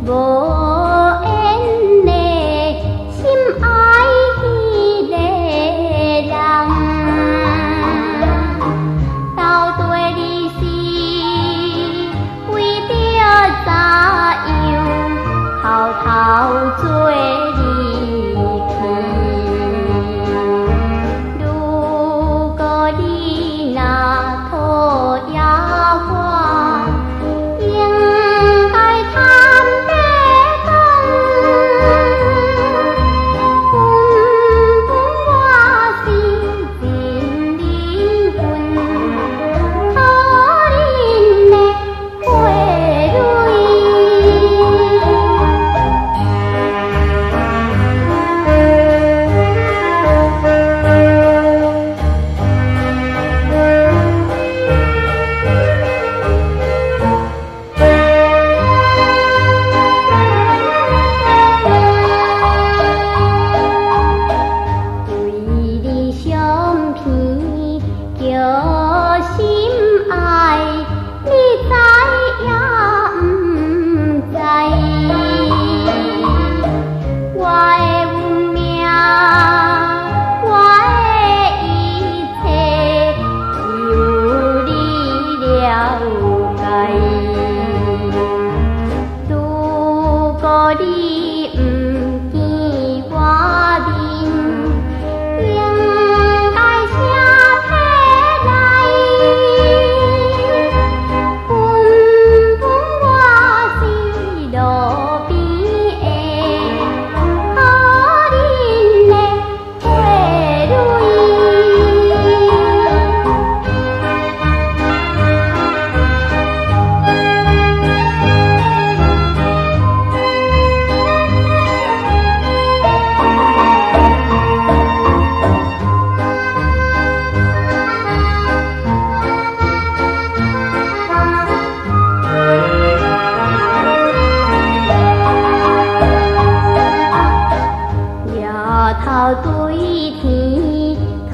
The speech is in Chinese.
无缘的心爱迄个人，到底你是为着怎样偷偷做离去？如果你若讨厌我，应该坦白讲，根本我是真灵魂，可恁的花对你相片叫心爱，你知也毋知？我的运命，我的一切，只有你了解。如果你毋见我面，应该写信来。根本我是路边的可怜的花夜头对天吐